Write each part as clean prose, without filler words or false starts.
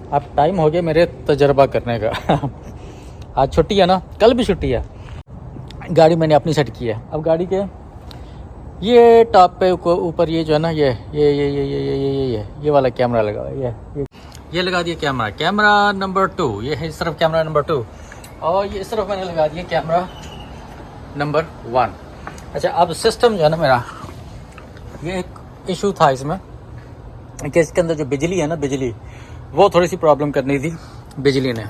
अब टाइम हो गया मेरे तजर्बा करने का। आज छुट्टी है ना, कल भी छुट्टी है। गाड़ी मैंने अपनी सेट की है। अब गाड़ी के ये टॉप पे ऊपर ये जो है ना ये वाला कैमरा लगा हुआ है। ये लगा दिया कैमरा नंबर 2। ये है इस तरफ कैमरा नंबर 2 और ये इस तरफ मैंने लगा दिया कैमरा नंबर 1। अच्छा, अब सिस्टम जो है ना मेरा, ये एक इशू था इसमें कि इसके अंदर जो बिजली है ना, बिजली वो थोड़ी सी प्रॉब्लम करनी थी बिजली ने।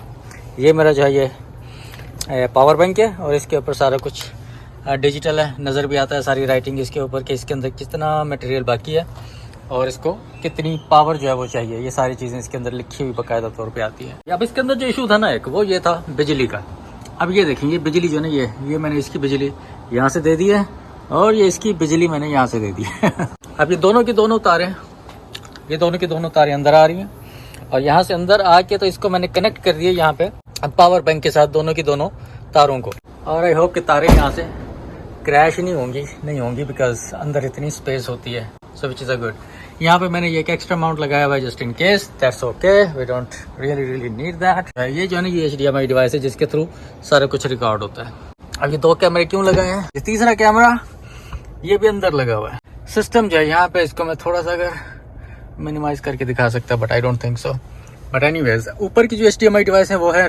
ये मेरा जो है ये पावर बैंक है और इसके ऊपर सारा कुछ डिजिटल है, नज़र भी आता है सारी राइटिंग इसके ऊपर कि इसके अंदर कितना मटेरियल बाकी है और इसको कितनी पावर जो है वो चाहिए। ये सारी चीज़ें इसके अंदर लिखी हुई बाकायदा तौर पे आती है। अब इसके अंदर जो इशू था ना एक, वो ये था बिजली का। अब ये देखें, ये बिजली जो है ना, ये मैंने इसकी बिजली यहाँ से दे दी है और ये इसकी बिजली मैंने यहाँ से दे दी है। अब ये दोनों की दोनों तारें, ये दोनों की दोनों तारें अंदर आ रही हैं और यहाँ से अंदर आके तो इसको मैंने कनेक्ट कर दिया यहाँ पे अब पावर बैंक के साथ, दोनों की दोनों तारों को। और आई होप कि तारें यहाँ से क्रैश नहीं होंगी बिकॉज अंदर इतनी स्पेस होती है, सो विच इज़ अ गुड। यहाँ पे मैंने ये एक एक्स्ट्रा माउंट लगाया हुआ है just in case, that's okay, we don't really need that. ये जो है ना, ये HDMI डिवाइस है जिसके थ्रू सारा कुछ रिकॉर्ड होता है। अब ये 2 कैमरे क्यों लगाए हैं? ये तीसरा कैमरा ये भी अंदर लगा हुआ है। सिस्टम जो है यहाँ पे, इसको मैं थोड़ा सा अगर मिनिमाइज करके दिखा सकता, but I don't think so. But anyways, ऊपर की जो HDMI डिवाइस है वो है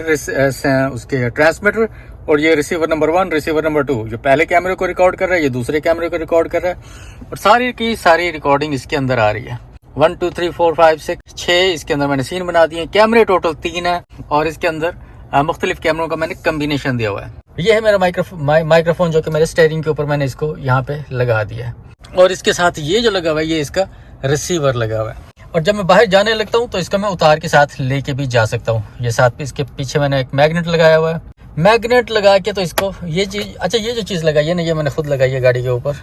उसके ट्रांसमीटर और ये रिसीवर नंबर 1, रिसीवर नंबर 2 जो पहले कैमरे को रिकॉर्ड कर रहा है, ये दूसरे कैमरे को रिकॉर्ड कर रहा है और सारी की सारी रिकॉर्डिंग इसके अंदर आ रही है। 1 2 3 4 5 6 इसके अंदर मैंने सीन बना दिए। कैमरे टोटल 3 है और इसके अंदर मुख्तलिफ कैमरों का मैंने कम्बिनेशन दिया हुआ है। ये है मेरा माइक्रोफोन जो कि मेरे स्टीयरिंग के ऊपर मैंने इसको यहाँ पे लगा दिया है और इसके साथ ये जो लगा हुआ है ये इसका रिसीवर लगा हुआ है। और जब मैं बाहर जाने लगता हूँ तो इसका मैं उतार के साथ लेके भी जा सकता हूँ। ये साथ पे इसके पीछे मैंने एक मैग्नेट लगाया हुआ है। मैग्नेट लगा के तो इसको ये चीज़, अच्छा ये जो चीज़ लगाई है ना, ये मैंने खुद लगाई है गाड़ी के ऊपर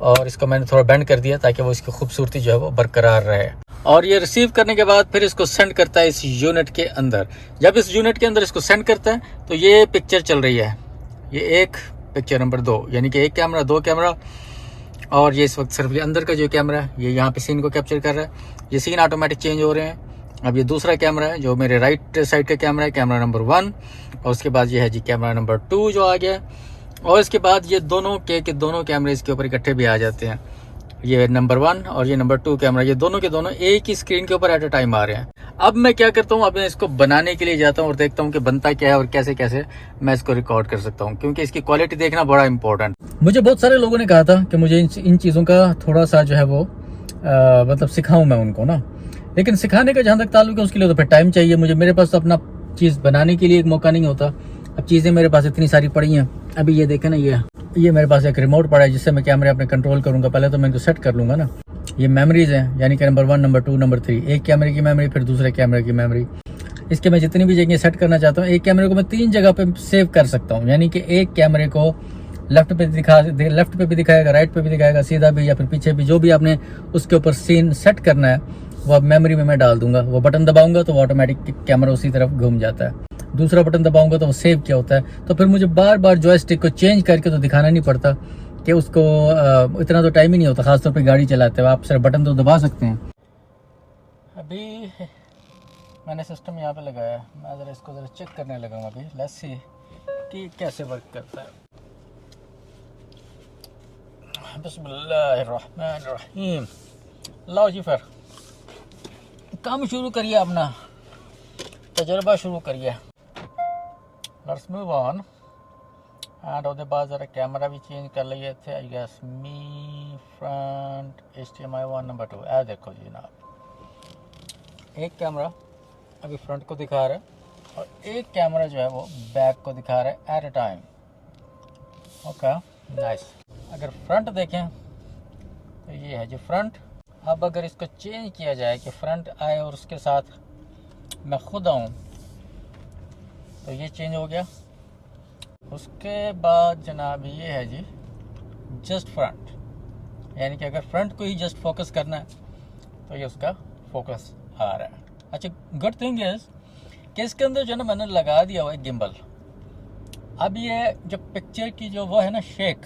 और इसको मैंने थोड़ा बेंड कर दिया ताकि वो इसकी खूबसूरती जो है वो बरकरार रहे। और ये रिसीव करने के बाद फिर इसको सेंड करता है इस यूनिट के अंदर। जब इस यूनिट के अंदर इसको सेंड करता है तो ये पिक्चर चल रही है, ये एक पिक्चर नंबर 2, यानी कि एक कैमरा 2 कैमरा। और ये इस वक्त सिर्फ ये अंदर का जो कैमरा है ये यहाँ पे सीन को कैप्चर कर रहा है। ये सीन ऑटोमेटिक चेंज हो रहे हैं। अब ये दूसरा कैमरा है जो मेरे राइट साइड का कैमरा है, कैमरा नंबर 1 और उसके बाद ये है जी कैमरा नंबर 2 जो आ गया। और इसके बाद ये दोनों के दोनों कैमरे इसके ऊपर इकट्ठे भी आ जाते हैं। ये नंबर 1 और ये नंबर 2 कैमरा, ये दोनों के दोनों एक ही स्क्रीन के ऊपर एट अ टाइम आ रहे हैं। अब मैं क्या करता हूँ, अब मैं इसको बनाने के लिए जाता हूँ और देखता हूँ कि बनता क्या है और कैसे कैसे मैं इसको रिकॉर्ड कर सकता हूँ, क्योंकि इसकी क्वालिटी देखना बड़ा इंपॉर्टेंट। मुझे बहुत सारे लोगों ने कहा था कि मुझे इन चीज़ों का थोड़ा सा जो है वो मतलब सिखाऊँ मैं उनको ना, लेकिन सिखाने का जहाँ तक ताल्लुक है उसके लिए तो फिर टाइम चाहिए मुझे। मेरे पास तो अपना चीज़ बनाने के लिए एक मौका नहीं होता। अब चीज़ें मेरे पास इतनी सारी पड़ी हैं। अभी ये देखें ना, ये मेरे पास एक रिमोट पड़ा है जिससे मैं कैमरे अपने कंट्रोल करूँगा। पहले तो मैं इनको सेट कर लूँगा ना। ये मेमोरीज हैं, यानी कि नंबर 1, नंबर 2, नंबर 3, एक कैमरे की मेमोरी, फिर दूसरे कैमरे की मेमोरी। इसके मैं जितनी भी जगह सेट करना चाहता हूँ, एक कैमरे को मैं 3 जगह पे सेव कर सकता हूँ। यानी कि एक कैमरे को लेफ्ट पे भी दिखाएगा, राइट पे भी दिखाएगा, सीधा भी या फिर पीछे भी, जो भी आपने उसके ऊपर सीन सेट करना है वो अब मेमोरी में मैं डाल दूंगा। वो बटन दबाऊंगा तो वो ऑटोमेटिक कैमरा उसी तरफ घूम जाता है। दूसरा बटन दबाऊंगा तो वो सेव किया होता है। तो फिर मुझे बार बार जॉयस्टिक को चेंज करके तो दिखाना नहीं पड़ता कि उसको इतना तो टाइम ही नहीं होता, खासतौर पे गाड़ी चलाते हुए। आप सिर्फ बटन तो दबा सकते हैं। अभी मैंने सिस्टम यहाँ पे लगाया है, मैं ज़रा इसको ज़रा चेक करने लगा हूँ अभी। लेट्स सी कि कैसे वर्क करता है। बिस्मिल्लाहिर्रहमानिर्रहीम। लो जी, फिर काम शुरू करिए, अपना तजर्बा शुरू करिए। Let's move on. एंड उसके बाद ज़रा कैमरा भी चेंज कर लिए थे। I guess me front HDMI 1 number 2। ऐ देखो जी जनाब, एक कैमरा अभी फ्रंट को दिखा रहा है और एक कैमरा जो है वो बैक को दिखा रहा है at a time. Okay, nice. अगर फ्रंट देखें तो ये है जी फ्रंट। अब अगर इसको चेंज किया जाए कि फ्रंट आए और उसके साथ मैं खुद आऊँ तो ये चेंज हो गया। उसके बाद जनाब ये है जी जस्ट फ्रंट, यानी कि अगर फ्रंट को ही जस्ट फोकस करना है तो ये उसका फोकस आ रहा है। अच्छा, गुड थिंग इज़ कि इसके अंदर जो है ना मैंने लगा दिया हुआ है गिम्बल। अब ये जो पिक्चर की जो वो है ना शेक,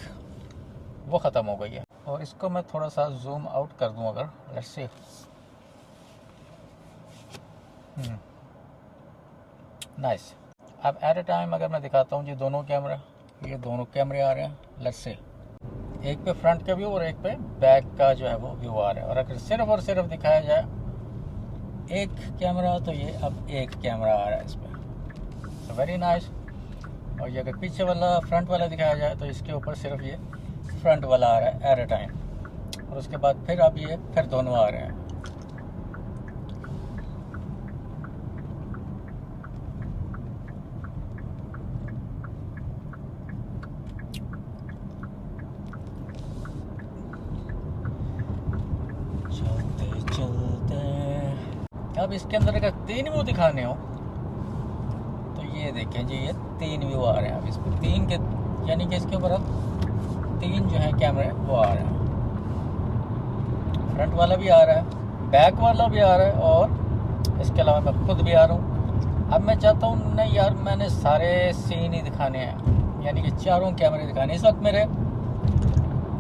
वो ख़त्म हो गई है। और इसको मैं थोड़ा सा जूम आउट कर दूं अगर, लेट्स सी। नाइस। अब एट अ टाइम अगर मैं दिखाता हूँ, ये दोनों कैमरे आ रहे हैं। लेट्स से एक पे फ्रंट का व्यू और एक पे बैक का जो है वो व्यू आ रहा है। और अगर सिर्फ और सिर्फ दिखाया जाए एक कैमरा, तो ये अब एक कैमरा आ रहा है इस पर। तो वेरी नाइस। और ये अगर पीछे वाला फ्रंट वाला दिखाया जाए तो इसके ऊपर सिर्फ ये फ्रंट वाला आ रहा है एट अ टाइम। और उसके बाद फिर अब ये फिर दोनों आ रहे हैं। अब इसके अंदर अगर 3 व्यू दिखाने हो तो ये देखें जी, ये 3 व्यू आ रहे हैं। अब इस पर 3 के यानी कि इसके ऊपर अब 3 जो है कैमरे वो आ रहे हैं। फ्रंट वाला भी आ रहा है, बैक वाला भी आ रहा है, और इसके अलावा मैं खुद भी आ रहा हूँ। अब मैं चाहता हूँ नहीं यार, मैंने सारे सीन ही दिखाने हैं, यानी कि चारों कैमरे दिखाने। इस वक्त मेरे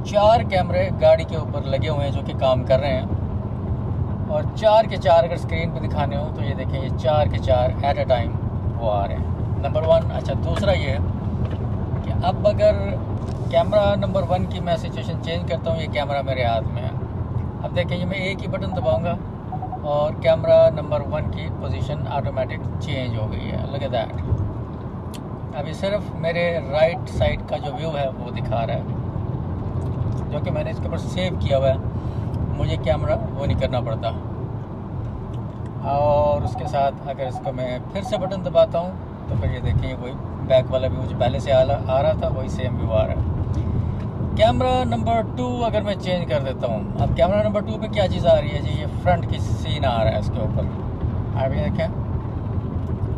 4 कैमरे गाड़ी के ऊपर लगे हुए हैं जो कि काम कर रहे हैं। और 4 के 4 अगर स्क्रीन पे दिखाने हो तो ये देखें, ये 4 के 4 एट अ टाइम वो आ रहे हैं। नंबर 1। अच्छा, दूसरा ये है कि अब अगर कैमरा नंबर 1 की मैं सिचुएशन चेंज करता हूँ, ये कैमरा मेरे हाथ में है। अब देखें, ये मैं एक ही बटन दबाऊंगा और कैमरा नंबर 1 की पोजीशन ऑटोमेटिक चेंज हो गई है। Look at that. अभी सिर्फ मेरे राइट साइड का जो व्यू है वो दिखा रहा है, जो कि मैंने इसके ऊपर सेव किया हुआ है। मुझे कैमरा वो नहीं करना पड़ता। और उसके साथ अगर इसको मैं फिर से बटन दबाता हूँ तो फिर ये देखिए, वही बैक वाला व्यू जो पहले से आ रहा था वही सेम व्यू आ रहा है। कैमरा नंबर 2 अगर मैं चेंज कर देता हूँ, अब कैमरा नंबर 2 पे क्या चीज़ आ रही है जी, ये फ्रंट की सीन आ रहा है इसके ऊपर। अब ये देखें,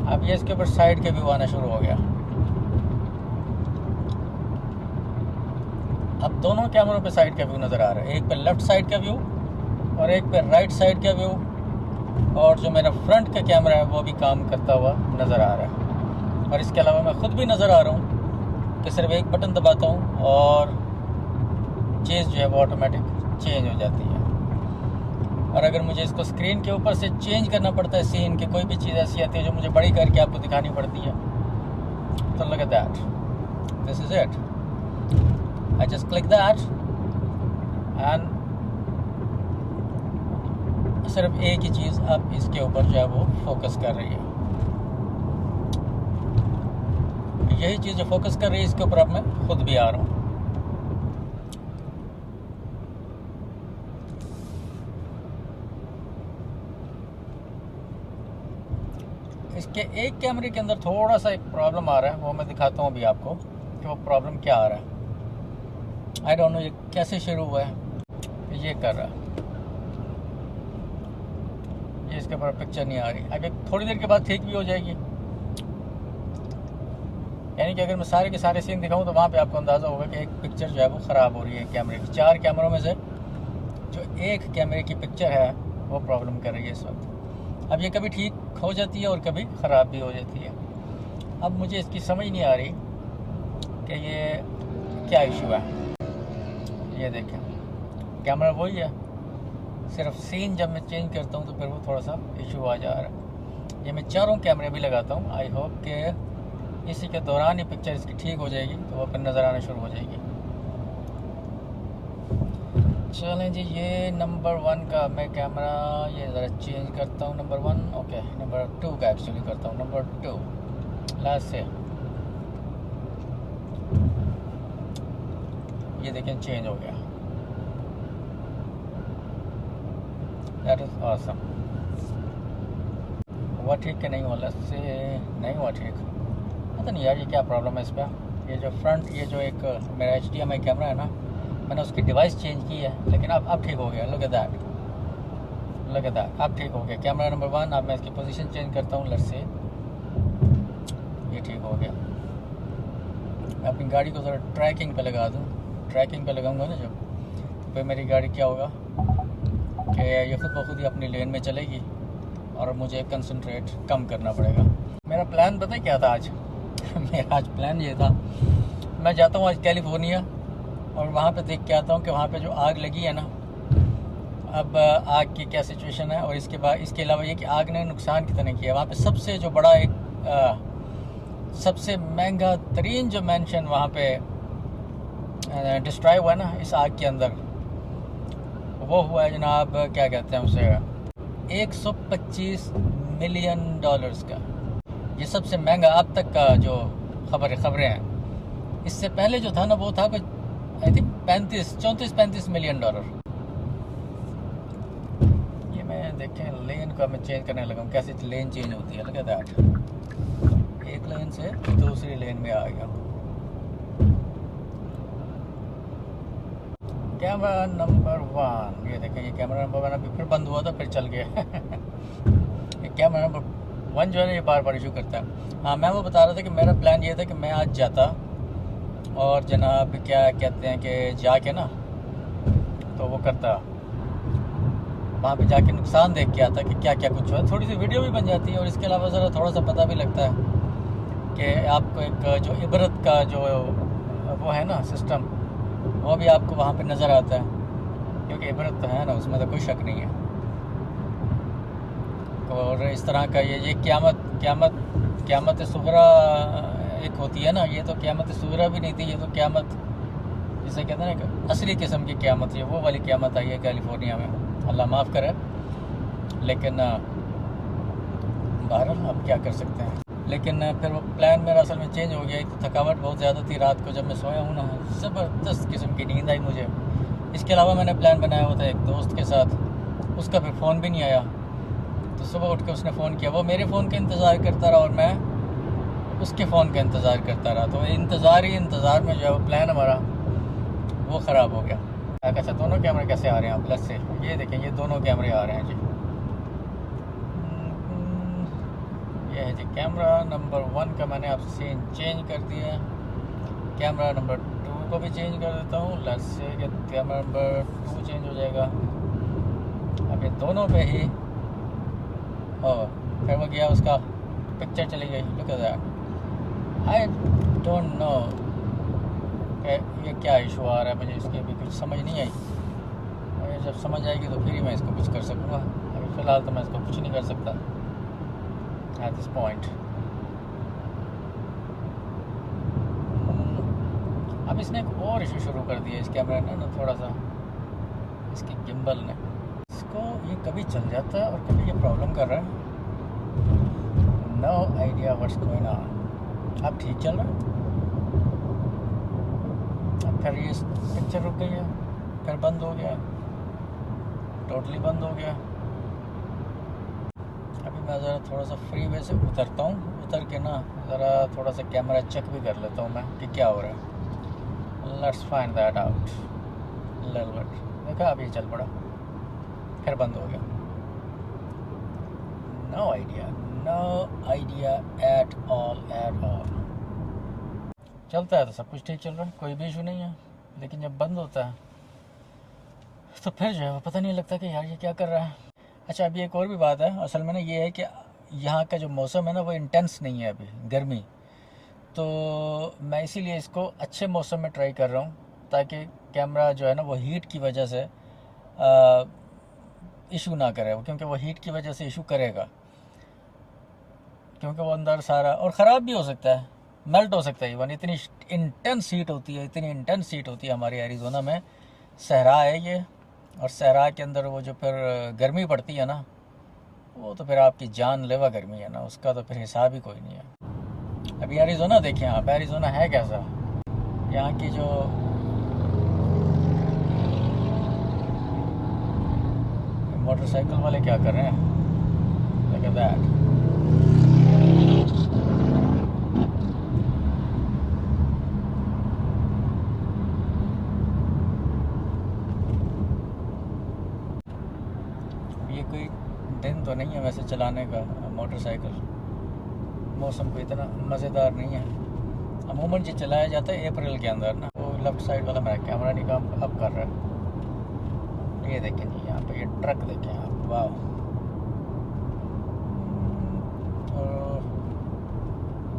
अब ये इसके ऊपर साइड के व्यू आना शुरू हो गया। अब दोनों कैमरों पे साइड का व्यू नज़र आ रहा है, एक पे लेफ़्ट साइड का व्यू और एक पे राइट साइड का व्यू। और जो मेरा फ्रंट का कैमरा है वो भी काम करता हुआ नज़र आ रहा है। और इसके अलावा मैं ख़ुद भी नज़र आ रहा हूँ कि सिर्फ एक बटन दबाता हूँ और चीज़ जो है वो ऑटोमेटिक चेंज हो जाती है। और अगर मुझे इसको स्क्रीन के ऊपर से चेंज करना पड़ता है, सीन की कोई भी चीज़ ऐसी आती है जो मुझे बड़ी करके आपको दिखानी पड़ती है, तो look at that, this is it. I just click that and सिर्फ एक ही चीज़ अब इसके ऊपर जो है वो फोकस कर रही है। यही चीज़ जो फोकस कर रही है इसके ऊपर अब मैं खुद भी आ रहा हूँ। इसके एक कैमरे के अंदर थोड़ा सा एक प्रॉब्लम आ रहा है, वो मैं दिखाता हूँ अभी आपको कि वो प्रॉब्लम क्या आ रहा है। आई डोंट नो ये कैसे शुरू हुआ है। ये कर रहा है, ये इसके ऊपर पिक्चर नहीं आ रही। अगर थोड़ी देर के बाद ठीक भी हो जाएगी, यानी कि अगर मैं सारे के सारे सीन दिखाऊं तो वहाँ पे आपको अंदाज़ा होगा कि एक पिक्चर जो है वो ख़राब हो रही है कैमरे की। 4 कैमरों में से जो एक कैमरे की पिक्चर है वो प्रॉब्लम कर रही है इस वक्त। अब ये कभी ठीक हो जाती है और कभी ख़राब भी हो जाती है। अब मुझे इसकी समझ नहीं आ रही कि ये क्या इशू है। ये देखें, कैमरा वही है, सिर्फ सीन जब मैं चेंज करता हूँ तो फिर वो थोड़ा सा इशू आ जा रहा है। ये मैं चारों कैमरे भी लगाता हूँ। आई होप कि इसी के दौरान ही पिक्चर इसकी ठीक हो जाएगी तो वो फिर नज़र आना शुरू हो जाएगी। चलें जी, ये नंबर 1 का मैं कैमरा ये ज़रा चेंज करता हूँ। नंबर 1 ओके, नंबर 2 का एक्चुअली करता हूँ। नंबर 2 लास्ट से ये देखें चेंज हो गया। That is awesome. हुआ ठीक कि नहीं हुआ, से नहीं हुआ ठीक, पता नहीं यार ये क्या प्रॉब्लम है इस पर। ये जो फ्रंट, ये जो एक मेरा HDMI कैमरा है ना, मैंने उसकी डिवाइस चेंज की है, लेकिन अब ठीक हो गया। Look at that, look at that, अब ठीक हो गया। कैमरा नंबर 1, अब मैं इसकी पोजीशन चेंज करता हूँ। लेट्स से ये ठीक हो गया। मैं अपनी गाड़ी को ज़रा ट्रैकिंग पे लगा दूँ। ट्रैकिंग पे लगाऊंगा ना जब, तो मेरी गाड़ी क्या होगा कि ये खुद ब खुद ही अपनी लेन में चलेगी और मुझे कंसंट्रेट कम करना पड़ेगा। मेरा प्लान पता है क्या था आज? मेरा आज प्लान ये था, मैं जाता हूँ आज कैलिफोर्निया और वहाँ पे देख के आता हूँ कि वहाँ पे जो आग लगी है ना, अब आग की क्या सिचुएशन है। और इसके अलावा ये कि आग ने नुकसान कितना किया। वहाँ पे सबसे जो बड़ा एक सबसे महंगा तरीन जो मेंशन वहाँ पे डिस्ट्रॉय हुआ ना इस आग के अंदर, वो हुआ है जनाब, क्या कहते हैं उसे, 125 मिलियन डॉलर्स का। ये सबसे महंगा अब तक का जो खबरें हैं। इससे पहले जो था ना वो था कुछ आई थिंक 34-35 मिलियन डॉलर। ये मैं देखें लेन का मैं चेंज करने लगा हूँ, कैसे लेन चेंज होती है, लगा दैट, एक लेन से दूसरी लेन में आ गया। कैमरा नंबर 1, ये देखें, ये कैमरा नंबर 1 अभी फिर बंद हुआ था, फिर चल गया। ये कैमरा नंबर 1 जो है ना, ये बार बार इशू करता है। हाँ, मैं वो बता रहा था कि मेरा प्लान ये था कि मैं आज जाता और जनाब क्या कहते हैं कि जाके ना तो वो करता, वहाँ पे जाके नुकसान देख के आता कि क्या क्या कुछ हुआ, थोड़ी सी वीडियो भी बन जाती है और इसके अलावा ज़रा थोड़ा सा पता भी लगता है कि आपको एक जो इबरत का जो वो है ना सिस्टम, वो भी आपको वहाँ पे नज़र आता है, क्योंकि इबरत तो है ना, उसमें तो कोई शक नहीं है। और इस तरह का ये क़यामत सुगरा एक होती है ना, ये तो क़यामत सुगरा भी नहीं थी, ये तो क़यामत जिसे कहते हैं ना असली किस्म की क़यामत, ये वो वाली क़यामत आई है कैलिफोर्निया में, अल्लाह माफ़ करे। लेकिन बहरहाल अब क्या कर सकते हैं। लेकिन फिर वो प्लान मेरा असल में चेंज हो गया। एक तो थकावट बहुत ज़्यादा थी, रात को जब मैं सोया हूँ ना, ज़बरदस्त किस्म की नींद आई मुझे। इसके अलावा मैंने प्लान बनाया हुआ था एक दोस्त के साथ, उसका फिर फ़ोन भी नहीं आया। तो सुबह उठ के उसने फ़ोन किया, वो मेरे फ़ोन का इंतज़ार करता रहा और मैं उसके फ़ोन का इंतज़ार करता रहा। तो इंतज़ार में जो है वो प्लान हमारा वो ख़राब हो गया। अच्छा, दोनों कैमरे कैसे आ रहे हैं प्लस से, ये देखें, ये दोनों कैमरे आ रहे हैं जी। ये है जी कैमरा नंबर 1 का मैंने आप सीन चेंज कर दिया है। कैमरा नंबर 2 को भी चेंज कर देता हूँ, लेट्स से कि कैमरा नंबर 2 चेंज हो जाएगा। अब ये दोनों पे ही फिर वो गया, उसका पिक्चर चली गई। Look at that, I don't know ये क्या इशू आ रहा है, मुझे इसकी अभी कुछ समझ नहीं आई। और जब समझ आएगी तो फिर ही मैं इसको कुछ कर सकूँगा, अभी फ़िलहाल तो मैं इसको कुछ नहीं कर सकता एट दिस पॉइंट। अब इसने एक और इशू शुरू कर दिया इस कैमरे ने ना, थोड़ा सा इसकी गिम्बल ने, इसको ये कभी चल जाता है और कभी ये प्रॉब्लम कर रहा है। No idea what's going on. अब ठीक चल रहा है, अब फिर ये पिक्चर रुक गई है, फिर बंद हो गया, टोटली बंद हो गया। अभी मैं ज़रा थोड़ा सा फ्री वे से उतरता हूँ, उतर के ना ज़रा थोड़ा सा कैमरा चेक भी कर लेता हूँ मैं कि क्या हो रहा है। Let's find that out little bit. देखा, अभी चल पड़ा, फिर बंद हो गया। No idea at all. चलता है तो सब कुछ ठीक चल रहा है, कोई भी इशू नहीं है, लेकिन जब बंद होता है तो फिर जो है वो पता नहीं लगता कि यार ये क्या कर रहा है। अच्छा, अभी एक और भी बात है, असल में ना ये है कि यहाँ का जो मौसम है ना वो इंटेंस नहीं है अभी, गर्मी, तो मैं इसीलिए इसको अच्छे मौसम में ट्राई कर रहा हूँ, ताकि कैमरा जो है ना वो हीट की वजह से इशू ना करे, क्योंकि वो हीट की वजह से इशू करेगा, क्योंकि वो अंदर सारा और ख़राब भी हो सकता है, मेल्ट हो सकता है इवन। इतनी इंटेंस हीट होती है हमारी एरिज़ोना में, सहरा है ये, और सहरा के अंदर वो जो फिर गर्मी पड़ती है ना, वो तो फिर आपकी जानलेवा गर्मी है ना, उसका तो फिर हिसाब ही कोई नहीं है। अभी एरिज़ोना देखें आप, एरिज़ोना है कैसा, यहाँ की जो मोटरसाइकिल वाले क्या कर रहे हैं, look at that। ये कोई दिन तो नहीं है वैसे चलाने का मोटरसाइकिल, मौसम कोई इतना मज़ेदार नहीं है। अमूमन ये चलाया जाता है अप्रैल के अंदर ना। वो लेफ़्ट साइड वाला मेरा कैमरा नहीं काम अब कर रहा है। ये देखें जी, यहाँ पे ये ट्रक देखें आप, वाह।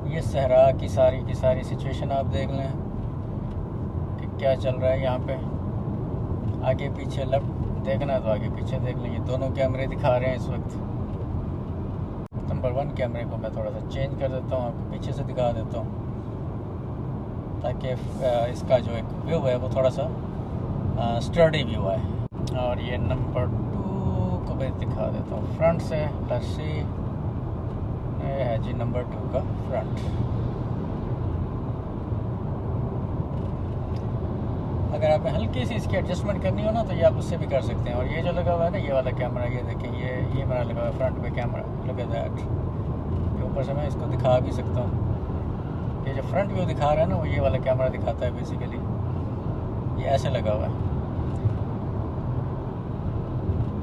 ये सहरा की सारी सिचुएशन आप देख लें कि क्या चल रहा है यहाँ पे। आगे पीछे लेफ्ट देखना है तो आगे पीछे देख लें, ये दोनों कैमरे दिखा रहे हैं इस वक्त। तुम नंबर 1 कैमरे को मैं थोड़ा सा चेंज कर देता हूँ, आपको पीछे से दिखा देता हूँ ताकि इसका जो एक व्यू है वो थोड़ा सा स्टर्डी व्यू है। और ये नंबर 2 को मैं दिखा देता हूँ फ्रंट से। लेट्स सी, ये है जी नंबर 2 का फ्रंट। अगर आपने हल्की सी इसकी एडजस्टमेंट करनी हो ना तो ये आप उससे भी कर सकते हैं। और ये जो लगा हुआ है ना, ये वाला कैमरा, ये देखें, ये मेरा लगा हुआ है फ्रंट पे कैमरा, लुक एट दैट। ये ऊपर से मैं इसको दिखा भी सकता हूँ। ये जो फ्रंट व्यू दिखा रहा है ना, वो ये वाला कैमरा दिखाता है बेसिकली। ये ऐसे लगा हुआ है।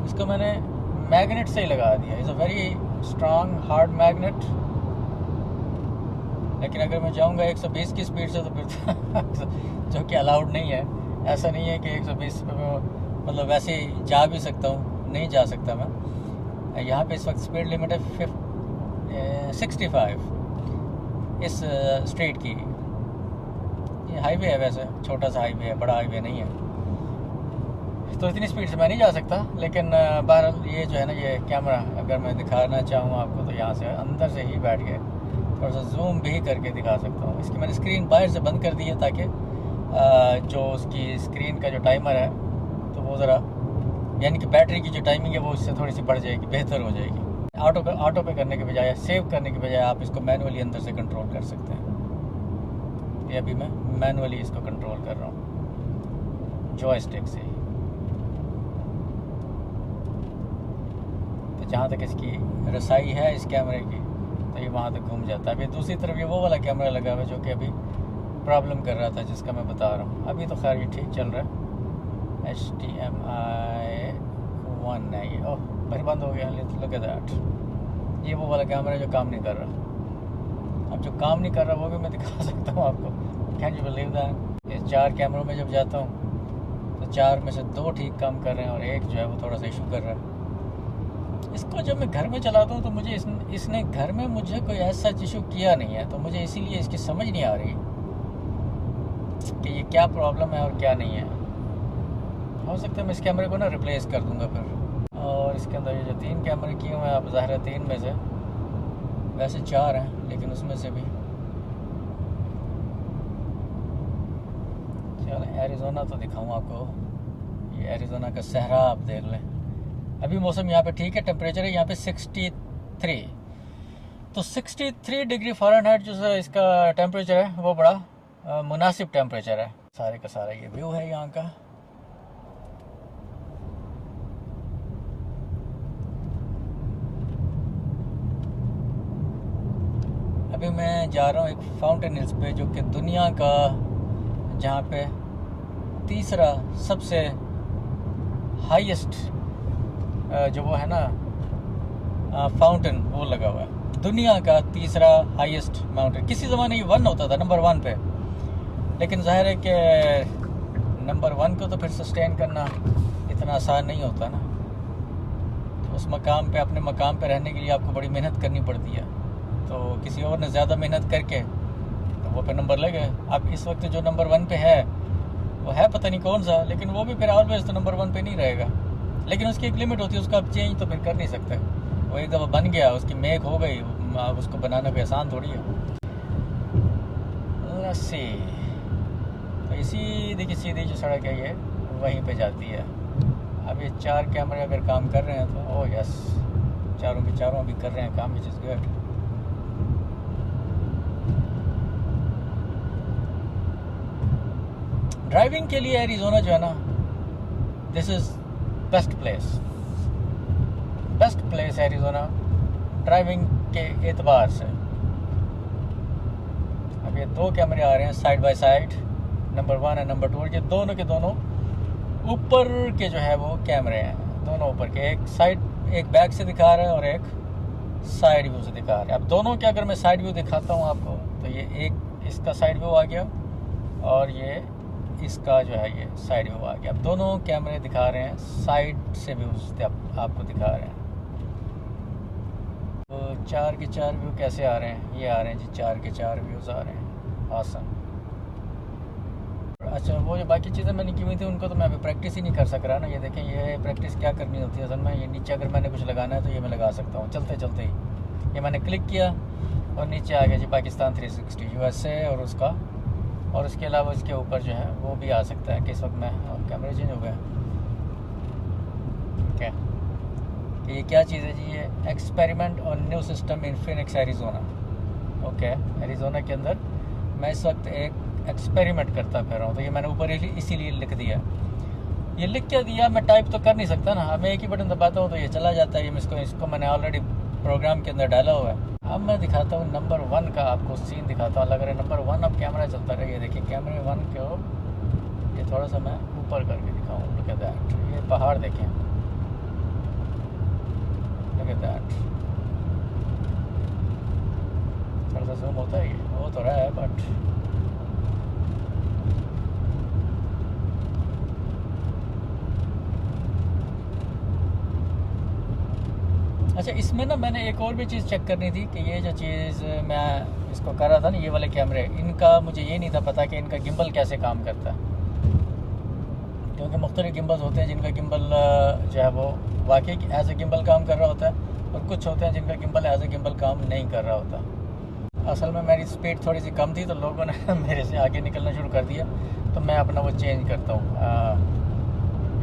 इसको मैंने मैग्नेट से ही लगा दिया। Is a very strong hard magnet. लेकिन अगर मैं जाऊँगा 120 की स्पीड से तो फिर जो कि अलाउड नहीं है। ऐसा नहीं है कि 120 पे मैं मतलब वैसे ही जा भी सकता हूँ, नहीं जा सकता मैं। यहाँ पे इस वक्त स्पीड लिमिट है 65 इस स्ट्रीट की। ये हाईवे है, वैसे छोटा सा हाईवे है, बड़ा हाईवे नहीं है, तो इतनी स्पीड से मैं नहीं जा सकता। लेकिन बहरहाल ये जो है ना, ये कैमरा अगर मैं दिखाना चाहूँ आपको तो यहाँ से अंदर से ही बैठ के थोड़ा सा जूम भी करके दिखा सकता हूँ। इसकी मैंने स्क्रीन बाहर से बंद कर दी है ताकि जो उसकी स्क्रीन का जो टाइमर है तो वो ज़रा, यानी कि बैटरी की जो टाइमिंग है वो इससे थोड़ी सी बढ़ जाएगी, बेहतर हो जाएगी। ऑटो पे करने के बजाय, सेव करने के बजाय आप इसको मैनुअली अंदर से कंट्रोल कर सकते हैं। ये अभी मैं मैनुअली इसको कंट्रोल कर रहा हूँ जॉयस्टिक से। तो जहाँ तक इसकी रसाई है इस कैमरे की, तो ये वहाँ तक घूम जाता है। अभी दूसरी तरफ ये वो वाला कैमरा लगा हुआ है जो कि अभी प्रॉब्लम कर रहा था, जिसका मैं बता रहा हूँ। अभी तो खैर ये ठीक चल रहा है। HDMI 1 है ये। ओह भाई बंद हो गया, लुक एट दैट। ये वो वाला कैमरा है जो काम नहीं कर रहा। अब जो काम नहीं कर रहा वो भी मैं दिखा सकता हूँ आपको। Can you believe that? ये 4 कैमरों में जब जाता हूँ तो 4 में से 2 ठीक काम कर रहे हैं और एक जो है वो थोड़ा सा इशू कर रहा है। इसको जब मैं घर में चलाता हूँ तो मुझे इसने घर में मुझे कोई ऐसा इशू किया नहीं है, तो मुझे इसीलिए इसकी समझ नहीं आ रही कि ये क्या प्रॉब्लम है और क्या नहीं है। हो सकता है मैं इस कैमरे को ना रिप्लेस कर दूंगा फिर। और इसके अंदर ये जो 3 कैमरे किए हुए हैं, आप ज़ाहिर है 3 में से, वैसे 4 हैं लेकिन उसमें से भी चलो एरिज़ोना तो दिखाऊँ आपको। ये एरिज़ोना का सहरा आप देख लें। अभी मौसम यहाँ पे ठीक है, टेम्परेचर है यहाँ पे 63। तो 63 डिग्री फ़ारेनहाइट जो इसका टेम्परेचर है वो बड़ा मुनासिब टेम्परेचर है। सारे का सारा ये व्यू है यहाँ का। अभी मैं जा रहा हूँ एक फाउंटेन हिल्स पे, जो कि दुनिया का जहाँ पे तीसरा सबसे हाईएस्ट जो वो है ना फाउंटेन, वो लगा हुआ है। दुनिया का तीसरा हाईएस्ट माउंटेन। किसी ज़माने ये 1 होता था, नंबर 1 पे, लेकिन जाहिर है कि नंबर 1 को तो फिर सस्टेन करना इतना आसान नहीं होता ना। तो उस मकाम पे, अपने मकाम पे रहने के लिए आपको बड़ी मेहनत करनी पड़ती है। तो किसी और ने ज़्यादा मेहनत करके तो वो पे नंबर लगे। अब इस वक्त जो नंबर 1 पे है वो है पता नहीं कौन सा, लेकिन वो भी फिर ऑलवेज तो नंबर 1 पे नहीं रहेगा। लेकिन उसकी एक लिमिट होती है, उसका आप चेंज तो फिर कर नहीं सकते। वो एक दफ़ा बन गया, उसकी मेक हो गई, अब उसको बनाना कोई आसान थोड़ी है। सी तो सीधी जो सड़क है ये वहीं पे जाती है। अब ये 4 कैमरे अगर काम कर रहे हैं तो ओह यस, चारों के चारों अभी कर रहे हैं काम, विच इज़ गुड। ड्राइविंग के लिए एरिज़ोना जो है ना, this is best place Arizona driving के एतबार से। अब ये 2 कैमरे आ रहे हैं साइड बाय साइड, नंबर 1 और नंबर 2। ये दोनों के दोनों ऊपर के जो है वो कैमरे हैं, दोनों ऊपर के। एक साइड, एक बैक से दिखा रहा है और एक साइड व्यू से दिखा रहा है। अब दोनों के अगर मैं साइड व्यू दिखाता हूँ आपको, तो ये एक इसका साइड व्यू आ गया और ये इसका जो है ये साइड व्यू आ गया। अब दोनों कैमरे दिखा रहे हैं साइड से व्यूज़ आपको दिखा रहे हैं। तो 4 के 4 व्यू कैसे आ रहे हैं? ये आ रहे हैं जी, 4 के 4 व्यूज़ आ रहे हैं। आसान। अच्छा, वो जो बाकी चीज़ें मैंने की हुई थी उनको तो मैं अभी प्रैक्टिस ही नहीं कर सक रहा ना। ये देखें, ये प्रैक्टिस क्या करनी होती है असल में। ये नीचे अगर मैंने कुछ लगाना है तो ये मैं लगा सकता हूँ चलते चलते ही। ये मैंने क्लिक किया और नीचे आ गया जी पाकिस्तान 360 USA और उसका, और उसके अलावा इसके ऊपर जो है वो भी आ सकता है कि इस वक्त मैं कैमरे चेंज हो गया क्या, कि ये क्या चीज़ है जी, ये एक्सपेरिमेंट और new system in Phoenix Arizona. Okay, Arizona के अंदर मैं इस वक्त एक एक्सपेरिमेंट करता फिर रहा हूँ, तो ये मैंने ऊपर इसीलिए लिख दिया। ये लिख के दिया, मैं टाइप तो कर नहीं सकता ना, मैं एक ही बटन दबाता हूँ तो ये चला जाता है। ये इसको मैंने ऑलरेडी प्रोग्राम के अंदर डाला हुआ है। अब मैं दिखाता हूँ नंबर 1 का आपको सीन दिखाता हूँ। लग रहा है नंबर 1 अब कैमरा चलता रहे। ये देखिए कैमरे 1 को ये थोड़ा सा मैं ऊपर करके दिखाऊँ। लुक एट दैट, ये पहाड़ देखें, लुक एट दैट। थोड़ा सा जूम होता है, ये हो तो रहा है बट अच्छा, इसमें ना मैंने एक और भी चीज़ चेक करनी थी कि ये जो चीज़ मैं इसको कर रहा था ना, ये वाले कैमरे, इनका मुझे ये नहीं था पता कि इनका गिम्बल कैसे काम करता है। क्योंकि मुख्तलिफ गिम्बल्स होते हैं जिनका गिम्बल जो है वो वाकई एज ए गिम्बल काम कर रहा होता है, और कुछ होते हैं जिनका गिम्बल एज ए गिम्बल काम नहीं कर रहा होता। असल में मेरी स्पीड थोड़ी सी कम थी तो लोगों ने मेरे से आगे निकलना शुरू कर दिया, तो मैं अपना वो चेंज करता हूँ,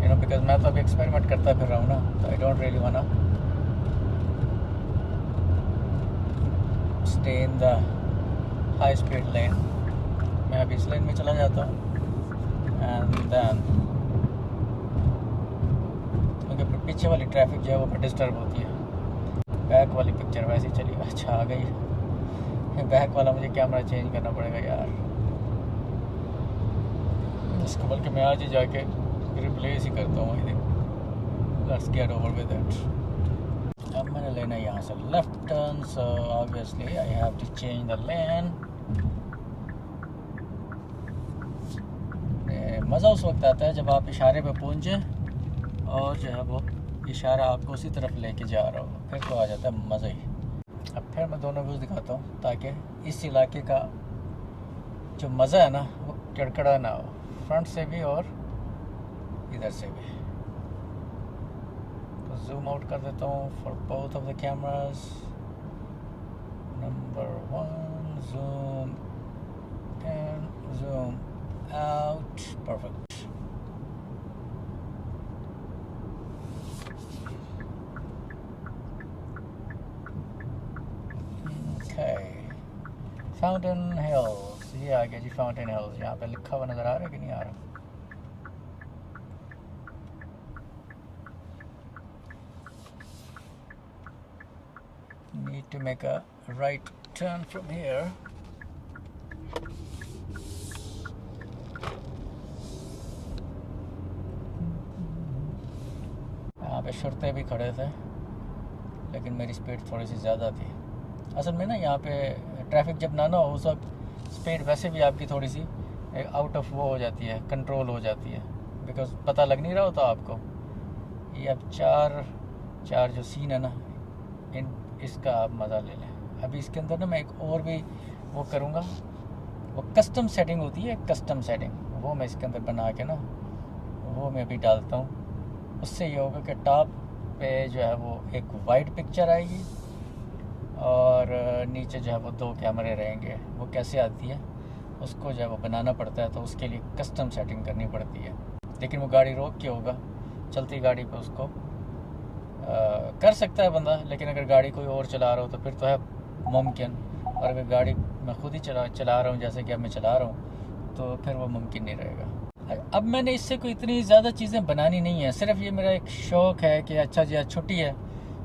यू नो, बिकॉज मैं तो अभी एक्सपेरिमेंट करता फिर रहा हूँ ना, तो I don't really want stay in the high speed lane. मैं अभी इस लेन में चला जाता हूँ एंड देन, क्योंकि फिर पीछे वाली ट्रैफिक जो है वो फिर डिस्टर्ब होती है। बैक वाली पिक्चर वैसे ही चली, अच्छा आ गई। बैक वाला मुझे कैमरा चेंज करना पड़ेगा यार, इसको बल्कि मैं आज ही जाके रिप्लेस ही करता हूँ। Let's get over with it. अब मैंने लेना है यहाँ से left turn, so obviously I have to change the lane. मज़ा उस वक्त आता है जब आप इशारे पे पहुँचे और जो है वो इशारा आपको उसी तरफ लेके जा रहा हो, फिर तो आ जाता है मज़ा ही। अब फिर मैं दोनों व्यूज़ दिखाता हूँ ताकि इस इलाके का जो मज़ा है ना वो कड़कड़ा ना हो, फ्रंट से भी और इधर से भी। जूम आउट कर देता हूँ for both of the cameras. Number 1 zoom and zoom out, perfect. Okay, fountain hills, ये आ गया जी फाउंटेन हिल्स। यहाँ पे लिखा हुआ नज़र आ रहा है कि नहीं आ रहा? Need to make a right turn from here. यहाँ पे शर्तें भी खड़े थे लेकिन मेरी स्पीड थोड़ी सी ज़्यादा थी। असल में ना यहाँ पे ट्रैफिक जब ना हो उस वक्त स्पीड वैसे भी आपकी थोड़ी सी आउट ऑफ वो हो जाती है, कंट्रोल हो जाती है, बिकॉज पता लग नहीं रहा होता आपको। ये अब चार जो सीन है ना, इसका आप मज़ा ले लें। अभी इसके अंदर ना मैं एक और भी वो करूँगा, वो कस्टम सेटिंग होती है, कस्टम सेटिंग, वो मैं इसके अंदर बना के ना वो मैं अभी डालता हूँ। उससे ये होगा कि टॉप पे जो है वो एक वाइड पिक्चर आएगी और नीचे जो है वो 2 कैमरे रहेंगे। वो कैसे आती है उसको जो है वो बनाना पड़ता है, तो उसके लिए कस्टम सेटिंग करनी पड़ती है। लेकिन वो गाड़ी रोक के होगा, चलती गाड़ी पे उसको कर सकता है बंदा, लेकिन अगर गाड़ी कोई और चला रहा हो तो फिर तो है मुमकिन, और अगर गाड़ी मैं खुद ही चला रहा हूँ जैसे कि अब मैं चला रहा हूँ तो फिर वो मुमकिन नहीं रहेगा। अब मैंने इससे कोई इतनी ज़्यादा चीज़ें बनानी नहीं है, सिर्फ ये मेरा एक शौक़ है कि अच्छा जी आज छुट्टी है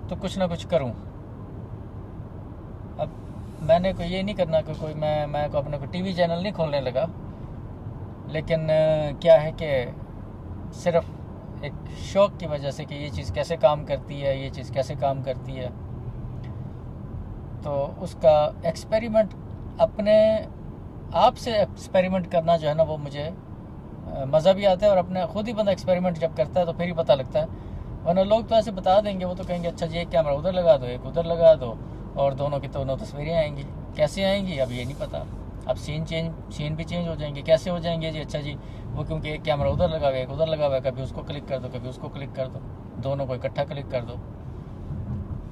तो कुछ ना कुछ करूँ। अब मैंने कोई ये नहीं करना कि कोई मैं को अपने को टीवी चैनल नहीं खोलने लगा, लेकिन क्या है कि सिर्फ एक शौक़ की वजह से कि ये चीज़ कैसे काम करती है, ये चीज़ कैसे काम करती है, तो उसका एक्सपेरिमेंट अपने आप से एक्सपेरिमेंट करना जो है ना वो मुझे मज़ा भी आता है। और अपने खुद ही बंदा एक्सपेरिमेंट जब करता है तो फिर ही पता लगता है, वरना लोग तो ऐसे बता देंगे, वो तो कहेंगे अच्छा जी एक कैमरा उधर लगा दो, एक उधर लगा दो, और दोनों की दोनों तस्वीरें आएंगी। कैसे आएंगी अब ये नहीं पता। अब सीन भी चेंज हो जाएंगे। कैसे हो जाएंगे जी? अच्छा जी वो क्योंकि एक कैमरा उधर लगा हुआ है, एक उधर लगा हुआ है, कभी उसको क्लिक कर दो, कभी उसको क्लिक कर दो, दोनों को इकट्ठा क्लिक कर दो।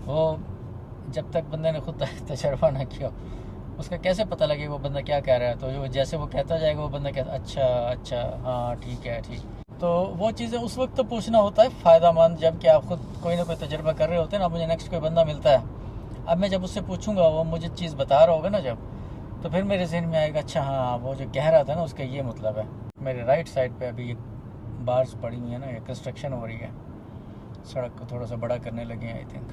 वो जब तक बंदे ने खुद तजर्बा ना किया, उसका कैसे पता लगे वो बंदा क्या कह रहा है। तो जैसे वो कहता जाएगा वो बंदा कहता अच्छा अच्छा हाँ ठीक है ठीक। तो वो चीज़ें उस वक्त तो पूछना होता है फ़ायदा मंद, जब कि आप खुद कोई ना कोई तजर्बा कर रहे होते हैं ना। मुझे नेक्स्ट कोई बंदा मिलता है, अब मैं जब उससे पूछूंगा वो मुझे चीज़ बता रहा होगा ना जब, तो फिर मेरे जहन में आएगा अच्छा हाँ वो जो कह रहा था ना उसका ये मतलब है। मेरे राइट साइड पे अभी ये बार्स पड़ी हुई है ना, ये कंस्ट्रक्शन हो रही है, सड़क को थोड़ा सा बड़ा करने लगे हैं आई थिंक।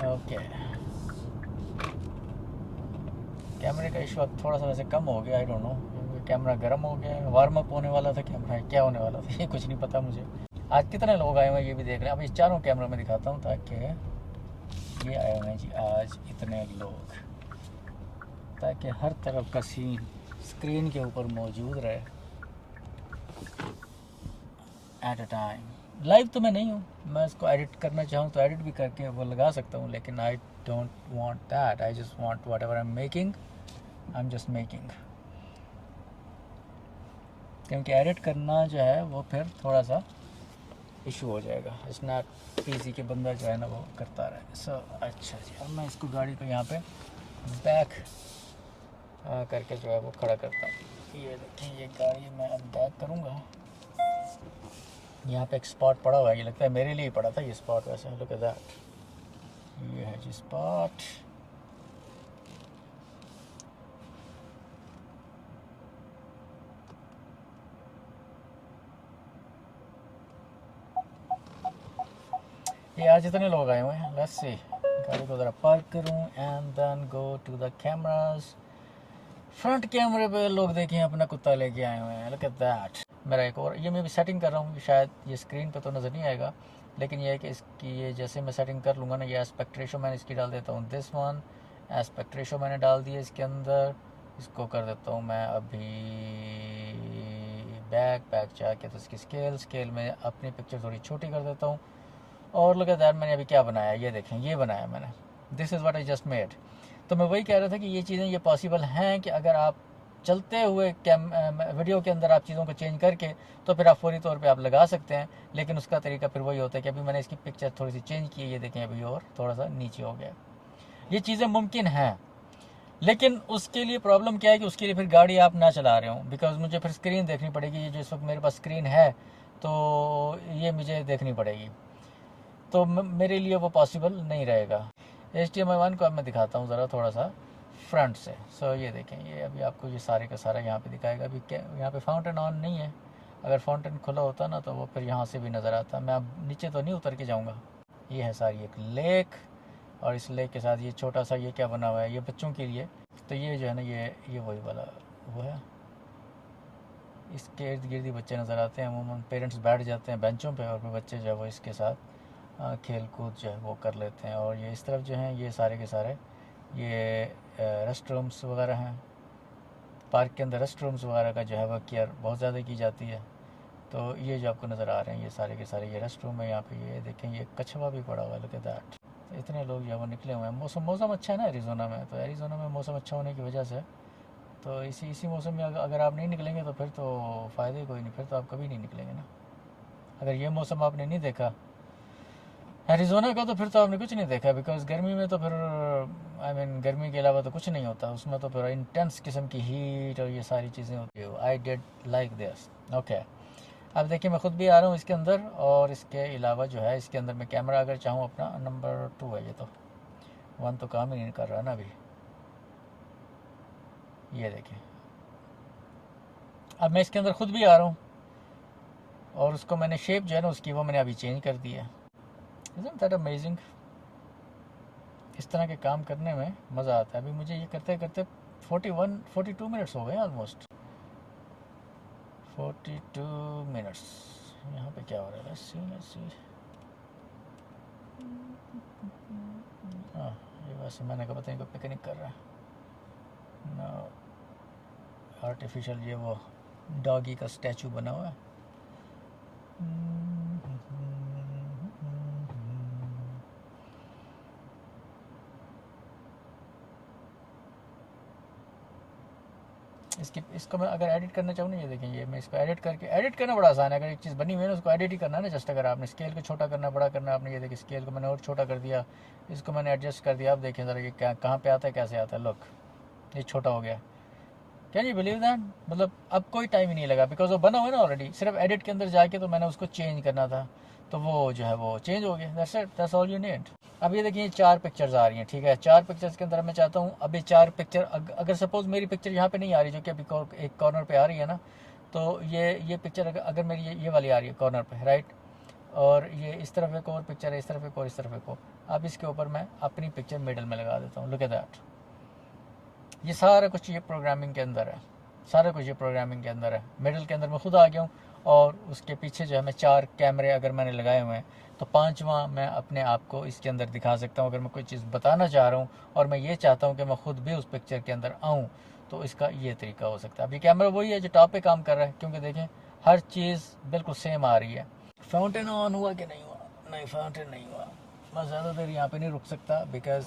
ओके, कैमरे का इस वक्त थोड़ा सा वैसे कम हो गया, आई डोंट नो, कैमरा गर्म हो गया, वार्म अप होने वाला था कैमरा, क्या होने वाला था ये कुछ नहीं पता मुझे। आज कितने लोग आए हुए हैं ये भी देख रहे हैं। अब इस चारों कैमरा में दिखाता हूँ ताकि ये आए हुए हैं जी आज इतने लोग, ताकि हर तरफ का सीन स्क्रीन के ऊपर मौजूद रहे एट अ टाइम। लाइव तो मैं नहीं हूँ, मैं इसको एडिट करना चाहूँ तो एडिट भी करके वो लगा सकता हूँ, लेकिन I don't want that, I just want what ever I am making, I am just making. क्योंकि एडिट करना जो है वो फिर थोड़ा सा इशू हो जाएगा, इट्स नॉट ईजी कि बंदा जो है ना वो करता रहे। सो अच्छा जी, अब मैं इसको गाड़ी को यहाँ पे बैक करके जो है वो खड़ा करता हूँ। ये देखें, ये गाड़ी मैं अब बैक करूँगा। यहाँ पे एक स्पॉट पड़ा हुआ है, ये लगता है मेरे लिए ही पड़ा था ये स्पॉट, वैसे लुक एट दैट, ये है जी स्पॉट। ये आज इतने लोग आए हुए हैं, लेट्स सी। गाड़ी को ज़रा पार्क करूँ and then go to the cameras. Front कैमरे पे लोग देखें अपना कुत्ता लेके आए हुए हैं, लुक एट दैट। मेरा एक और ये मैं भी सेटिंग कर रहा हूँ, शायद ये स्क्रीन पे तो नज़र नहीं आएगा, लेकिन ये है कि इसकी ये जैसे मैं सेटिंग कर लूँगा ना, ये एस्पेक्ट रेशो मैंने इसकी डाल देता हूँ, दिस वन एस्पेक्ट रेशो मैंने डाल दिया इसके अंदर। इसको कर देता हूँ मैं अभी बैक जाके, तो इसकी स्केल में अपनी पिक्चर थोड़ी छोटी कर देता हूँ। और लुक एट दैट, मैंने अभी क्या बनाया ये देखें, ये बनाया मैंने, this is what I just made. तो मैं वही कह रहा था कि ये चीज़ें ये पॉसिबल हैं कि अगर आप चलते हुए वीडियो के अंदर आप चीज़ों को चेंज करके, तो फिर आप फौरी तौर पे आप लगा सकते हैं। लेकिन उसका तरीका फिर वही होता है कि अभी मैंने इसकी पिक्चर थोड़ी सी चेंज की है, ये देखें अभी और थोड़ा सा नीचे हो गया। ये चीज़ें मुमकिन हैं, लेकिन उसके लिए प्रॉब्लम क्या है कि उसके लिए फिर गाड़ी आप ना चला रहे हो, बिकॉज मुझे फिर स्क्रीन देखनी पड़ेगी। ये जो इस वक्त मेरे पास स्क्रीन है तो ये मुझे देखनी पड़ेगी, तो मेरे लिए वो पॉसिबल नहीं रहेगा। HDMI 1 को अब मैं दिखाता हूँ ज़रा थोड़ा सा फ्रंट से। सो ये देखें, ये अभी आपको ये सारे का सारा यहाँ पे दिखाएगा। अभी क्या यहाँ पे फाउंटेन ऑन नहीं है, अगर फाउंटेन खुला होता ना तो वो फिर यहाँ से भी नज़र आता। मैं अब नीचे तो नहीं उतर के जाऊँगा। ये है सारी एक लेक, और इस लेक के साथ ये छोटा सा ये क्या बना हुआ है, ये बच्चों के लिए। तो ये जो है ना ये वही वाला वो है, इसके इर्द गिर्द ही बच्चे नज़र आते हैं। अमूमन पेरेंट्स बैठ जाते हैं बेंचों पे और फिर बच्चे जो है वो इसके साथ खेल कूद जो है वो कर लेते हैं। और ये इस तरफ जो हैं ये सारे के सारे ये रेस्ट रूम्स वगैरह हैं। पार्क के अंदर रेस्ट रूम्स वगैरह का जो है वह केयर बहुत ज़्यादा की जाती है। तो ये जो आपको नज़र आ रहे हैं ये सारे के सारे ये रेस्ट रूम है। यहाँ पे ये देखें, ये कछुआ भी पड़ा हुआ है, लुक एट दैट। तो इतने लोग जो है वो निकले हुए हैं। मौसम अच्छा है ना एरिज़ोना में, तो एरिज़ोना में मौसम अच्छा होने की वजह से, तो इसी मौसम में अगर आप नहीं निकलेंगे तो फिर तो फ़ायदे कोई नहीं, फिर तो आप कभी नहीं निकलेंगे ना। अगर ये मौसम आपने नहीं देखा एरिज़ोना का, तो फिर तो आपने कुछ नहीं देखा, बिकॉज गर्मी में तो फिर आई मीन गर्मी के अलावा तो कुछ नहीं होता उसमें, तो फिर इंटेंस किस्म की हीट और ये सारी चीज़ें होती है। I did like this. Okay, अब देखिए मैं ख़ुद भी आ रहा हूँ इसके अंदर, और इसके अलावा जो है इसके अंदर मैं कैमरा अगर चाहूँ अपना नंबर 2 है, ये तो 1 तो काम ही नहीं कर रहा ना अभी। ये देखिए अब मैं इसके अंदर ख़ुद भी आ रहा हूँ, और उसको मैंने शेप जो है ना उसकी वो मैंने अभी चेंज कर दी है। Isn't that amazing? इस तरह के काम करने में मज़ा आता है। अभी मुझे ये करते करते 42 मिनट्स हो गए ऑलमोस्ट, 42 मिनट्स। यहाँ पे क्या हो रहा है, let's see। हाँ, ये वैसे मैंने कहा पता नहीं कोई पिकनिक कर रहा है ना, आर्टिफिशियल ये वो डॉगी का स्टैचू बना हुआ है। इसको मैं अगर एडिट करना चाहूँ ना, ये देखें, ये मैं इसको एडिट करके, एडिट करना बड़ा आसान है। अगर एक चीज़ बनी हुई है ना, उसको एडिट ही करना है ना, जस्ट अगर आपने स्केल को छोटा करना, बड़ा करना, आपने ये देखिए स्केल को मैंने और छोटा कर दिया, इसको मैंने एडजस्ट कर दिया। आप देखें ज़रा ये क्या कहाँ पे आता है, कैसे आता है, लुक ये छोटा हो गया। Can you believe that? मतलब अब कोई टाइम ही नहीं लगा, बिकॉज वो बना हुआ है ना ऑलरेडी, सिर्फ एडिट के अंदर जाके तो मैंने उसको चेंज करना था, तो वो जो है वो चेंज हो गया। That's it, that's all you need. अब ये देखिए 4 पिक्चर्स आ रही हैं, ठीक है। 4 पिक्चर्स के अंदर मैं चाहता हूँ अब ये 4 पिक्चर, अगर सपोज मेरी पिक्चर यहाँ पे नहीं आ रही, जो कि अभी एक कॉर्नर पे आ रही है ना, तो ये पिक्चर अगर मेरी ये वाली आ रही है कॉर्नर पे, राइट, और ये इस तरफ एक और पिक्चर है, इस तरफ एक और इस तरफ एक और, अब इसके ऊपर मैं अपनी पिक्चर मिडल में लगा देता हूँ। लुक एट दैट, ये सारा कुछ ये प्रोग्रामिंग के अंदर है, सारा कुछ ये प्रोग्रामिंग के अंदर है। मिडल के अंदर मैं खुद आ गया हूँ, और उसके पीछे जो है मैं 4 कैमरे अगर मैंने लगाए हुए हैं, तो 5वां मैं अपने आप को इसके अंदर दिखा सकता हूँ। अगर मैं कोई चीज़ बताना चाह रहा हूँ और मैं ये चाहता हूँ कि मैं खुद भी उस पिक्चर के अंदर आऊँ, तो इसका ये तरीका हो सकता है। अब ये कैमरा वही है जो टॉप पे काम कर रहा है, क्योंकि देखें हर चीज़ बिल्कुल सेम आ रही है। फाउंटेन ऑन हुआ कि नहीं हुआ? नहीं, फाउंटेन नहीं हुआ। मैं ज़्यादा देर यहाँ पे नहीं रुक सकता, बिकॉज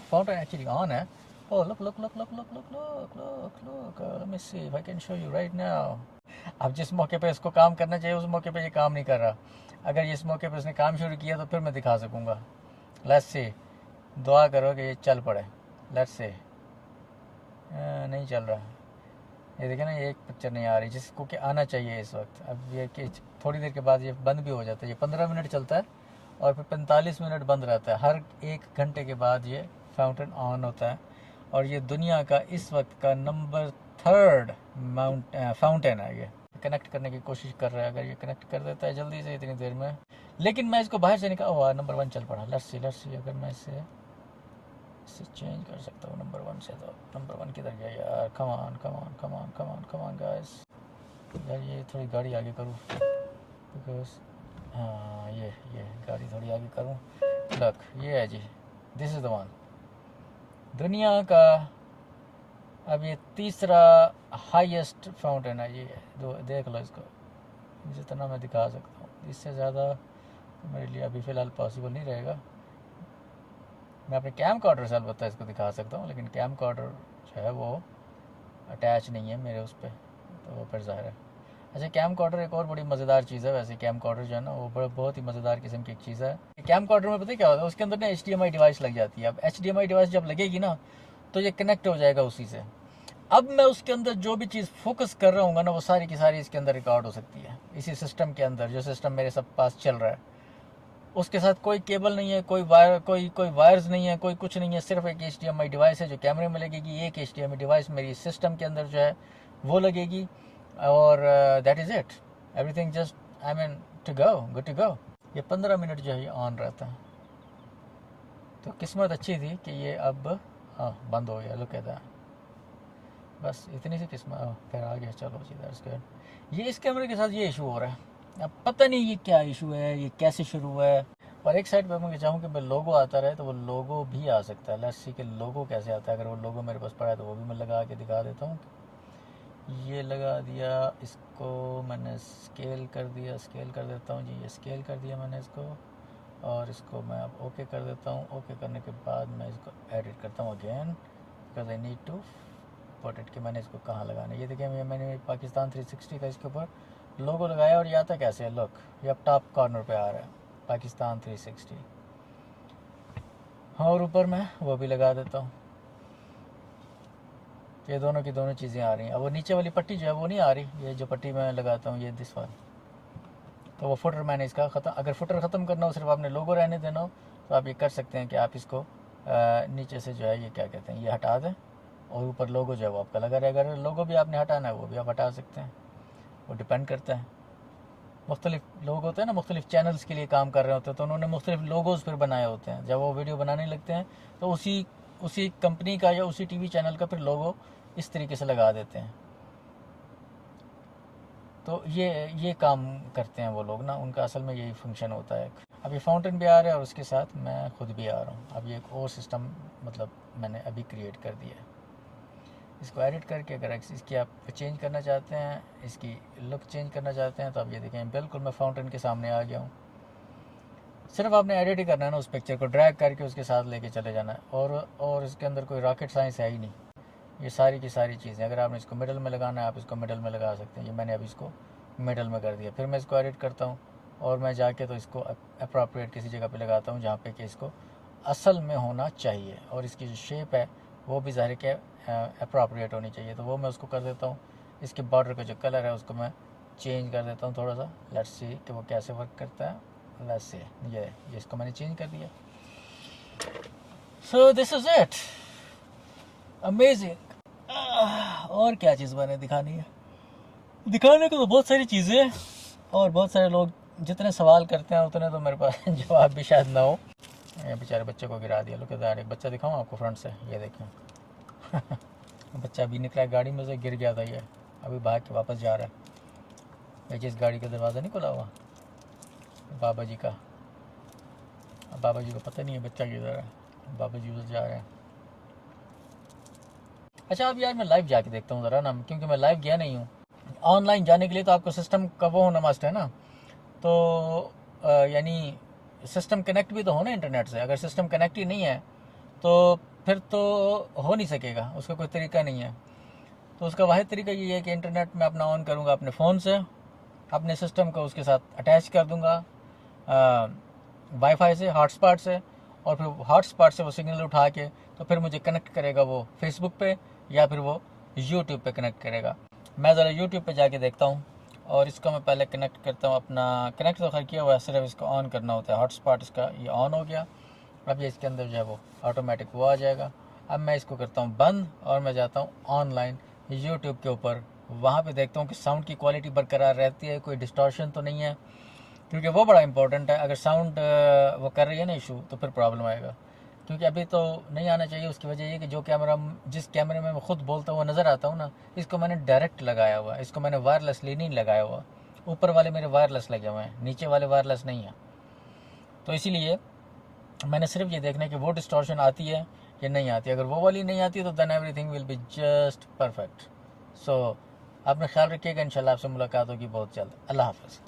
फाउंटेन एक्चुअली ऑन है। Oh, look, look, look, look, look, look, look, look, look. Let me see if I can show you right now. अब जिस मौके पे इसको काम करना चाहिए, उस मौके पे ये काम नहीं कर रहा। अगर इस मौके पे इसने काम शुरू किया तो फिर मैं दिखा सकूँगा। लेट्स सी, दुआ करो कि ये चल पड़े। लेट्स सी, नहीं चल रहा। ये देखें ना, ये एक पिक्चर नहीं आ रही जिसको कि आना चाहिए इस वक्त। अब ये कि थोड़ी देर के बाद ये बंद भी हो जाता है। ये 15 मिनट चलता है और फिर 45 मिनट बंद रहता है। हर 1 घंटे के बाद ये फाउंटेन ऑन होता है, और ये दुनिया का इस वक्त का नंबर 3 फाउंटेन है। ये कनेक्ट करने की कोशिश कर रहा है, अगर ये कनेक्ट कर देता है जल्दी से इतनी देर में। लेकिन मैं इसको बाहर से निकाल हुआ, नंबर 1 चल पड़ा। लेट्स सी अगर मैं इसे चेंज कर सकता हूँ नंबर 1 से, तो नंबर 1 किधर गया यार? Come on guys. यार ये थोड़ी गाड़ी आगे करूँ, बिकॉज हाँ ये गाड़ी थोड़ी आगे करूँ। लक, ये है जी, दिस इज़ द वन, दुनिया का अब ये 3रा हाईएस्ट फाउंटेन है ये। देख लो इसको, जितना मैं दिखा सकता हूँ, इससे ज़्यादा तो मेरे लिए अभी फ़िलहाल पॉसिबल नहीं रहेगा। मैं अपने कैम कॉर्डर से अलबत्ता इसको दिखा सकता हूँ, लेकिन कैम कॉर्डर जो है वो अटैच नहीं है मेरे उस पर, तो वो फिर ज़ाहिर है। अच्छा, कैम कॉर्डर एक और बड़ी मज़ेदार चीज़ है। वैसे कैम कॉर्डर जो है ना, वो बहुत ही मज़ेदार किस्म की एक चीज़ है। कैम कॉर्डर में पता है क्या होता है? उसके अंदर ना HDMI डिवाइस लग जाती है। अब HDMI डिवाइस जब लगेगी ना, तो ये कनेक्ट हो जाएगा उसी से। अब मैं उसके अंदर जो भी चीज़ फोकस कर रहा हूँ ना, वो सारी की सारी इसके अंदर रिकॉर्ड हो सकती है, इसी सिस्टम के अंदर, जो सिस्टम मेरे सब पास चल रहा है। उसके साथ कोई केबल नहीं है, कोई वायर्स नहीं है, कोई कुछ नहीं है, सिर्फ एक HDMI डिवाइस है जो कैमरे में लगेगी। एक HDMI डिवाइस मेरी सिस्टम के अंदर जो है वो लगेगी, और that is it, everything just I mean good to go. ये 15 मिनट जो है ये ऑन रहता है। तो किस्मत अच्छी थी कि ये अब बंद हो गया। लुक एट दैट, बस इतनी सी किस्मत। फिर आ गया, चलो जी, दैट्स गुड। ये इस कैमरे के साथ ये इशू हो रहा है। अब पता नहीं ये क्या इशू है, ये कैसे शुरू हुआ है। और एक साइड पर मैं चाहूँ कि मैं लोगो आता रहे, तो वो लोगो भी आ सकता है। लेट्स सी कि लोगो कैसे आता है। अगर वो लोगो मेरे पास पड़ा है तो वो भी मैं लगा के दिखा देता हूँ। ये लगा दिया, इसको मैंने स्केल कर देता हूँ जी। ये स्केल कर दिया मैंने इसको, और इसको मैं अब ओके कर देता हूँ। ओके करने के बाद मैं इसको एडिट करता हूँ again, because I need to put it कि मैंने इसको कहाँ लगाना है। ये देखिए, मैंने पाकिस्तान 360 का इसके ऊपर लोगो लगाया, और ये आता कैसे है? लुक, ये अब टॉप कॉर्नर पे आ रहा है, पाकिस्तान 360। हाँ, और ऊपर मैं वो भी लगा देता हूँ। ये दोनों की दोनों चीज़ें आ रही हैं। अब वो नीचे वाली पट्टी जो है वो नहीं आ रही। ये जो पट्टी मैं लगाता हूँ, ये दिस वन, तो वो फुटर मैंने इसका ख़त्म। अगर फुटर ख़त्म करना हो, सिर्फ आपने लोगो रहने देना हो, तो आप ये कर सकते हैं कि आप इसको नीचे से जो है ये क्या कहते हैं, ये हटा दें, और ऊपर लोगो जो है वो आपका लगा रहेगा। अगर लोगो भी आपने हटाना है, वो भी आप हटा सकते हैं। वो डिपेंड करता है, मुख्तलिफ लोग होते हैं ना, मुख्तलिफ चैनल्स के लिए काम कर रहे होते हैं, तो उन्होंने मुख्तलिफ लोगोज़ फिर बनाए होते हैं। जब वो वीडियो बनाने लगते हैं तो उसी कंपनी का या उसी टीवी चैनल का फिर लोगो इस तरीके से लगा देते हैं। तो ये काम करते हैं वो लोग ना, उनका असल में यही फंक्शन होता है। अब ये फाउंटेन भी आ रहा है, और उसके साथ मैं खुद भी आ रहा हूँ। अब ये एक और सिस्टम मतलब मैंने अभी क्रिएट कर दिया है। इसको एडिट करके अगर इसकी आप चेंज करना चाहते हैं, इसकी लुक चेंज करना चाहते हैं, तो आप ये देखें, बिल्कुल मैं फाउंटेन के सामने आ गया हूँ। सिर्फ आपने एडिट ही करना है ना, उस पिक्चर को ड्रैग करके उसके साथ लेके चले जाना है, और इसके अंदर कोई रॉकेट साइंस है ही नहीं। ये सारी की सारी चीज़ें। अगर आपने इसको मिडल में लगाना है आप इसको मिडल में लगा सकते हैं। ये मैंने अभी इसको मिडल में कर दिया। फिर मैं इसको एडिट करता हूँ और मैं जाके तो इसको अप्रोप्रिएट किसी जगह पे लगाता हूँ जहाँ पे कि इसको असल में होना चाहिए, और इसकी जो शेप है वो भी ज़ाहिर के अप्रोप्रिएट होनी चाहिए। तो वो मैं उसको कर देता हूँ। इसके बॉर्डर का जो कलर है उसको मैं चेंज कर देता हूँ थोड़ा सा। लेट्स सी कि वो कैसे वर्क करता है। लेट्स सी, ये इसको मैंने चेंज कर दिया। So this is it, amazing. और क्या चीज़ मैंने दिखानी है? दिखाने को तो बहुत सारी चीज़ें हैं, और बहुत सारे लोग जितने सवाल करते हैं उतने तो मेरे पास जवाब भी शायद ना हो। ये बेचारे बच्चे को गिरा दिया। लोग यार एक बच्चा दिखाऊँ आपको फ्रंट से, ये देखें बच्चा अभी निकला गाड़ी में से, गिर गया था। ये अभी भाग के वापस जा रहा है। ये जिस गाड़ी का दरवाज़ा नहीं खुला हुआ बाबा जी का, अब बाबा जी को पता नहीं है बच्चा किधर है, बाबा जी उधर जा रहे हैं। अच्छा अब यार मैं लाइव जाके देखता हूँ ज़रा ना, क्योंकि मैं लाइव गया नहीं हूँ। ऑनलाइन जाने के लिए तो आपको सिस्टम का वो होना मस्ट है ना, तो यानी सिस्टम कनेक्ट भी तो होना इंटरनेट से। अगर सिस्टम कनेक्ट ही नहीं है तो फिर तो हो नहीं सकेगा, उसका कोई तरीका नहीं है। तो उसका वाहिद तरीका ये है कि इंटरनेट में अपना ऑन करूँगा अपने फ़ोन से, अपने सिस्टम को उसके साथ अटैच कर दूँगा वाईफाई से, हॉटस्पॉट से, और फिर हॉटस्पॉट से वो सिग्नल उठा के तो फिर मुझे कनेक्ट करेगा वो फेसबुक पे या फिर वो यूट्यूब पे कनेक्ट करेगा। मैं ज़रा यूट्यूब पे जाके देखता हूँ, और इसको मैं पहले कनेक्ट करता हूँ अपना। कनेक्ट तो खैर किया हुआ है, सिर्फ इसको ऑन करना होता है। हॉटस्पॉट इसका ये ऑन हो गया। अब ये इसके अंदर जो है वो ऑटोमेटिक वो आ जाएगा। अब मैं इसको करता हूँ बंद, और मैं जाता हूँ ऑनलाइन यूट्यूब के ऊपर। वहाँ पे देखता हूँ कि साउंड की क्वालिटी बरकरार रहती है, कोई डिस्टॉर्शन तो नहीं है, क्योंकि वो बड़ा इंपॉर्टेंट है। अगर साउंड वो कर रही है ना इशू, तो फिर प्रॉब्लम आएगा। क्योंकि अभी तो नहीं आना चाहिए। उसकी वजह ये कि जो कैमरा, जिस कैमरे में मैं खुद बोलता हुआ नज़र आता हूँ ना, इसको मैंने डायरेक्ट लगाया हुआ है, इसको मैंने वायरलेसली नहीं लगाया हुआ। ऊपर वाले मेरे वायरलेस लगे हुए हैं, नीचे वाले वायरलेस नहीं है। तो इसीलिए मैंने सिर्फ ये देखना है कि वो डिस्टॉर्शन आती है या नहीं आती। अगर वो वाली नहीं आती तो then everything will be just perfect. So अपना ख्याल रखिएगा। इंशाल्लाह आपसे मुलाकात होगी बहुत जल्द। अल्लाह हाफ़िज़।